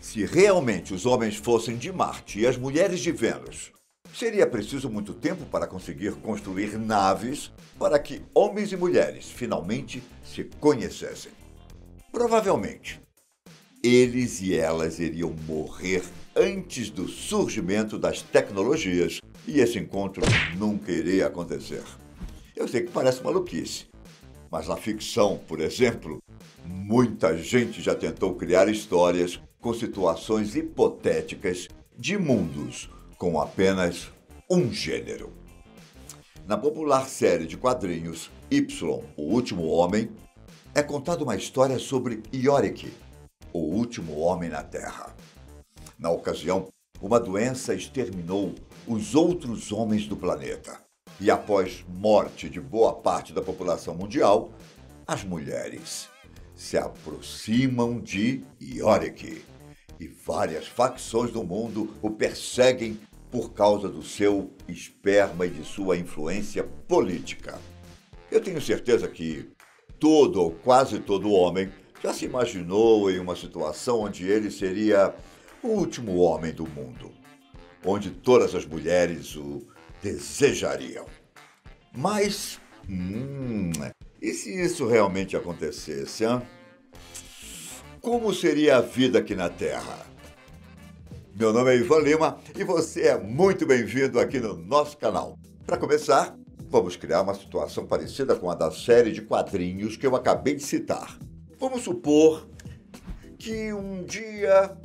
Se realmente os homens fossem de Marte e as mulheres de Vênus, seria preciso muito tempo para conseguir construir naves para que homens e mulheres finalmente se conhecessem. Provavelmente, eles e elas iriam morrer antes do surgimento das tecnologias e esse encontro nunca iria acontecer. Eu sei que parece maluquice, mas na ficção, por exemplo, muita gente já tentou criar histórias com situações hipotéticas de mundos com apenas um gênero. Na popular série de quadrinhos Y, o Último Homem, é contada uma história sobre Yorick, o último homem na Terra. Na ocasião, uma doença exterminou os outros homens do planeta. E após morte de boa parte da população mundial, as mulheres se aproximam de Yorick e várias facções do mundo o perseguem por causa do seu esperma e de sua influência política. Eu tenho certeza que todo ou quase todo homem já se imaginou em uma situação onde ele seria o último homem do mundo, onde todas as mulheres o desejariam. Mas, e se isso realmente acontecesse, hein? Como seria a vida aqui na Terra? Meu nome é Ivan Lima e você é muito bem-vindo aqui no nosso canal. Para começar, vamos criar uma situação parecida com a da série de quadrinhos que eu acabei de citar. Vamos supor que um dia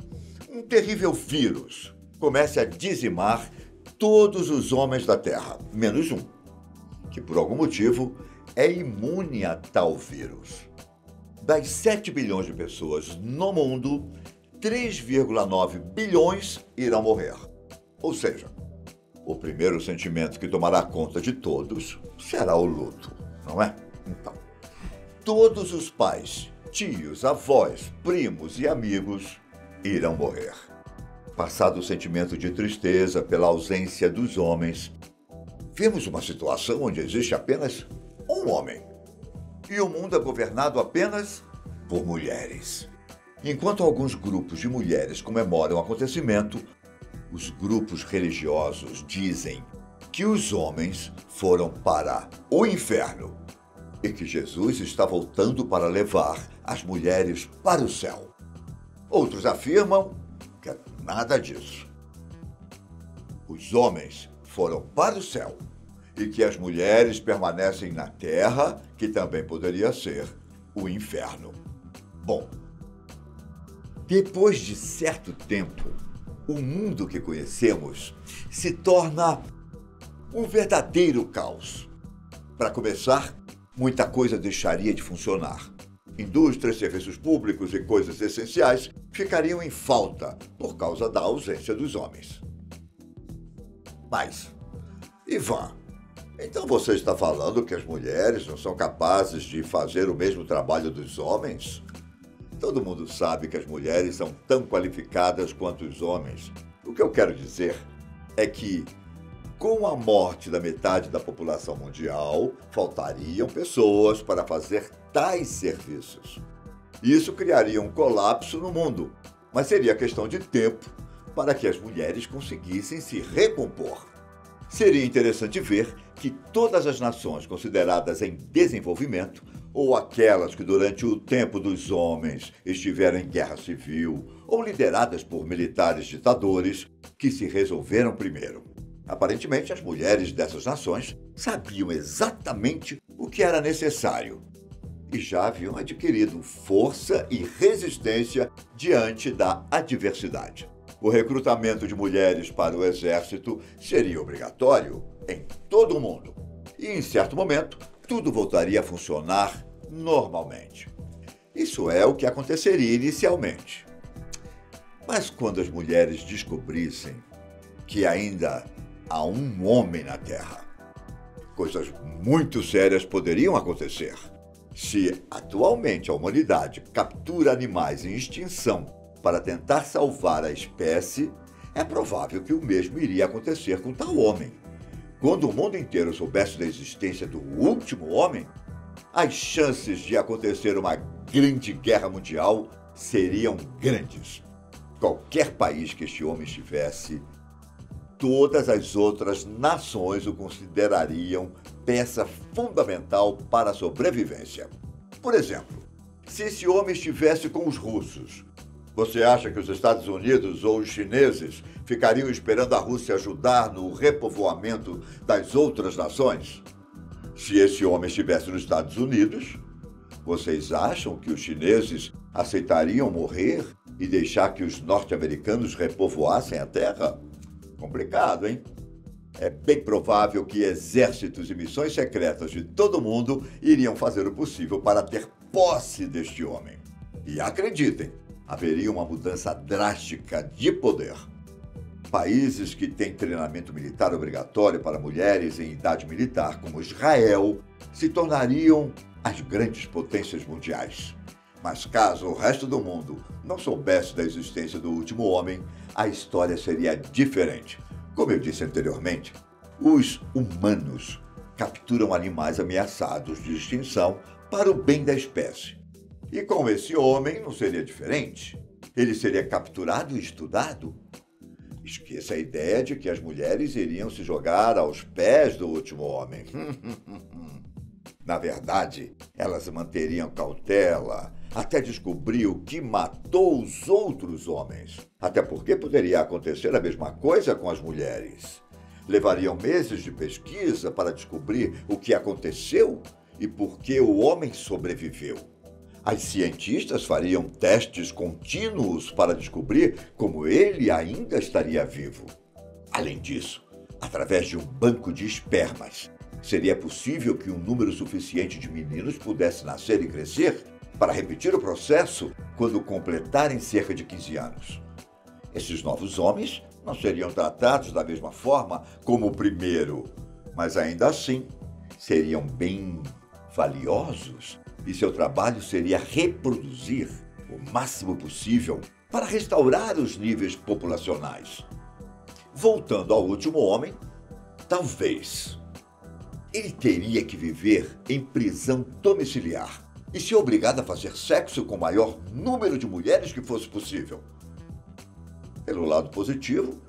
um terrível vírus comece a dizimar todos os homens da Terra, menos um, que por algum motivo é imune a tal vírus. Das 7 bilhões de pessoas no mundo, 3,9 bilhões irão morrer. Ou seja, o primeiro sentimento que tomará conta de todos será o luto, não é? Então, todos os pais, tios, avós, primos e amigos irão morrer. Passado o sentimento de tristeza pela ausência dos homens, vemos uma situação onde existe apenas um homem e o mundo é governado apenas por mulheres. Enquanto alguns grupos de mulheres comemoram o acontecimento, os grupos religiosos dizem que os homens foram para o inferno e que Jesus está voltando para levar as mulheres para o céu. Outros afirmam que é nada disso. Os homens foram para o céu e que as mulheres permanecem na terra, que também poderia ser o inferno. Bom, depois de certo tempo, o mundo que conhecemos se torna um verdadeiro caos. Para começar, muita coisa deixaria de funcionar. Indústrias, serviços públicos e coisas essenciais ficariam em falta por causa da ausência dos homens. Mas, Ivan, então você está falando que as mulheres não são capazes de fazer o mesmo trabalho dos homens? Todo mundo sabe que as mulheres são tão qualificadas quanto os homens. O que eu quero dizer é que, com a morte da metade da população mundial, faltariam pessoas para fazer tais serviços. Isso criaria um colapso no mundo, mas seria questão de tempo para que as mulheres conseguissem se recompor. Seria interessante ver que todas as nações consideradas em desenvolvimento, ou aquelas que durante o tempo dos homens estiveram em guerra civil, ou lideradas por militares ditadores, que se resolveram primeiro. Aparentemente, as mulheres dessas nações sabiam exatamente o que era necessário e já haviam adquirido força e resistência diante da adversidade. O recrutamento de mulheres para o exército seria obrigatório em todo o mundo. E, em certo momento, tudo voltaria a funcionar normalmente. Isso é o que aconteceria inicialmente. Mas quando as mulheres descobrissem que ainda há um homem na Terra, coisas muito sérias poderiam acontecer. Se atualmente a humanidade captura animais em extinção para tentar salvar a espécie, é provável que o mesmo iria acontecer com tal homem. Quando o mundo inteiro soubesse da existência do último homem, as chances de acontecer uma grande guerra mundial seriam grandes. Qualquer país que este homem estivesse, todas as outras nações o considerariam peça fundamental para a sobrevivência. Por exemplo, se esse homem estivesse com os russos, você acha que os Estados Unidos ou os chineses ficariam esperando a Rússia ajudar no repovoamento das outras nações? Se esse homem estivesse nos Estados Unidos, vocês acham que os chineses aceitariam morrer e deixar que os norte-americanos repovoassem a Terra? Complicado, hein? É bem provável que exércitos e missões secretas de todo mundo iriam fazer o possível para ter posse deste homem. E acreditem, haveria uma mudança drástica de poder. Países que têm treinamento militar obrigatório para mulheres em idade militar, como Israel, se tornariam as grandes potências mundiais. Mas caso o resto do mundo não soubesse da existência do último homem, a história seria diferente. Como eu disse anteriormente, os humanos capturam animais ameaçados de extinção para o bem da espécie. E com esse homem não seria diferente. Ele seria capturado e estudado. Esqueça a ideia de que as mulheres iriam se jogar aos pés do último homem. Na verdade, elas manteriam cautela até descobrir o que matou os outros homens. Até porque poderia acontecer a mesma coisa com as mulheres. Levariam meses de pesquisa para descobrir o que aconteceu e por que o homem sobreviveu. As cientistas fariam testes contínuos para descobrir como ele ainda estaria vivo. Além disso, através de um banco de espermas, seria possível que um número suficiente de meninos pudesse nascer e crescer para repetir o processo quando completarem cerca de 15 anos. Esses novos homens não seriam tratados da mesma forma como o primeiro, mas ainda assim seriam bem valiosos e seu trabalho seria reproduzir o máximo possível para restaurar os níveis populacionais. Voltando ao último homem, talvez ele teria que viver em prisão domiciliar e ser obrigado a fazer sexo com o maior número de mulheres que fosse possível. Pelo lado positivo,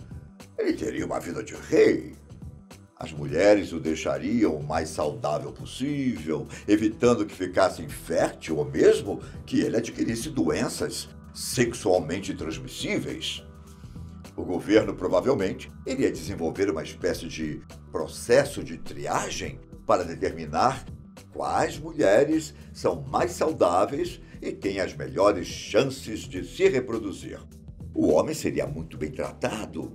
ele teria uma vida de rei. As mulheres o deixariam o mais saudável possível, evitando que ficasse infértil ou mesmo que ele adquirisse doenças sexualmente transmissíveis. O governo provavelmente iria desenvolver uma espécie de processo de triagem para determinar quais mulheres são mais saudáveis e têm as melhores chances de se reproduzir. O homem seria muito bem tratado,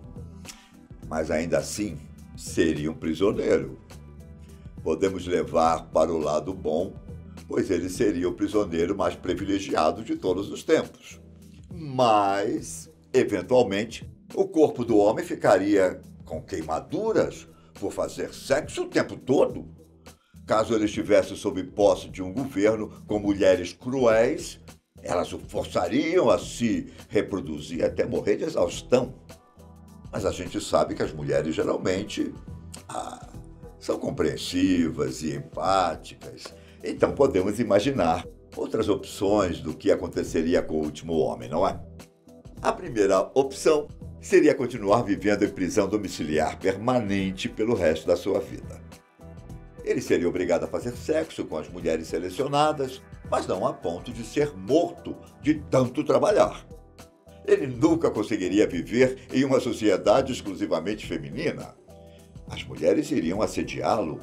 mas ainda assim seria um prisioneiro. Podemos levar para o lado bom, pois ele seria o prisioneiro mais privilegiado de todos os tempos. Mas, eventualmente, o corpo do homem ficaria com queimaduras por fazer sexo o tempo todo. Caso ele estivesse sob posse de um governo com mulheres cruéis, elas o forçariam a se reproduzir até morrer de exaustão. Mas a gente sabe que as mulheres geralmente são compreensivas e empáticas. Então podemos imaginar outras opções do que aconteceria com o último homem, não é? A primeira opção seria continuar vivendo em prisão domiciliar permanente pelo resto da sua vida. Ele seria obrigado a fazer sexo com as mulheres selecionadas, mas não a ponto de ser morto de tanto trabalhar. Ele nunca conseguiria viver em uma sociedade exclusivamente feminina. As mulheres iriam assediá-lo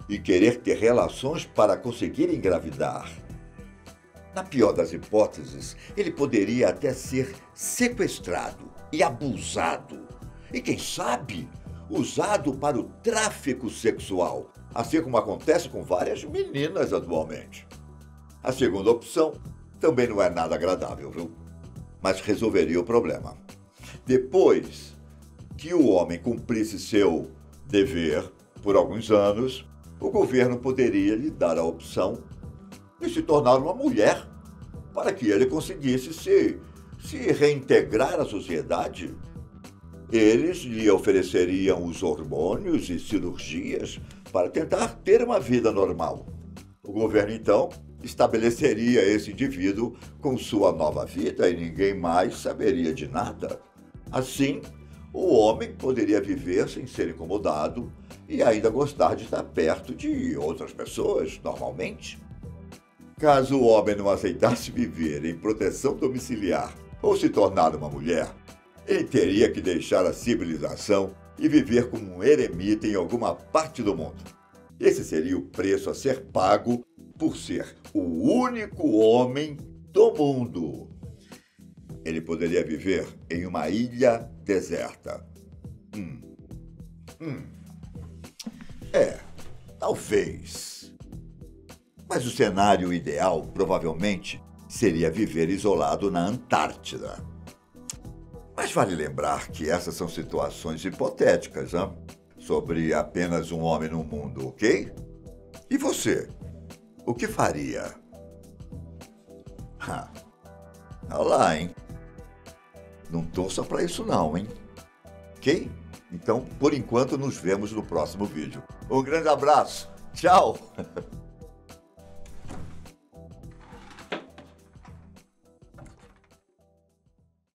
e querer ter relações para conseguir engravidar. Na pior das hipóteses, ele poderia até ser sequestrado e abusado. E quem sabe, usado para o tráfico sexual, assim como acontece com várias meninas atualmente. A segunda opção também não é nada agradável, viu? Mas resolveria o problema. Depois que o homem cumprisse seu dever por alguns anos, o governo poderia lhe dar a opção de se tornar uma mulher para que ele conseguisse se reintegrar à sociedade. Eles lhe ofereceriam os hormônios e cirurgias para tentar ter uma vida normal. O governo, então, estabeleceria esse indivíduo com sua nova vida e ninguém mais saberia de nada. Assim, o homem poderia viver sem ser incomodado e ainda gostar de estar perto de outras pessoas, normalmente. Caso o homem não aceitasse viver em proteção domiciliar ou se tornar uma mulher, ele teria que deixar a civilização e viver como um eremita em alguma parte do mundo. Esse seria o preço a ser pago por ser o único homem do mundo. Ele poderia viver em uma ilha deserta. Talvez. Mas o cenário ideal, provavelmente, seria viver isolado na Antártida. Mas vale lembrar que essas são situações hipotéticas, hein? Sobre apenas um homem no mundo, ok? E você? O que faria? Olha lá, hein? Não torça pra isso não, hein? Ok? Então, por enquanto, nos vemos no próximo vídeo. Um grande abraço. Tchau!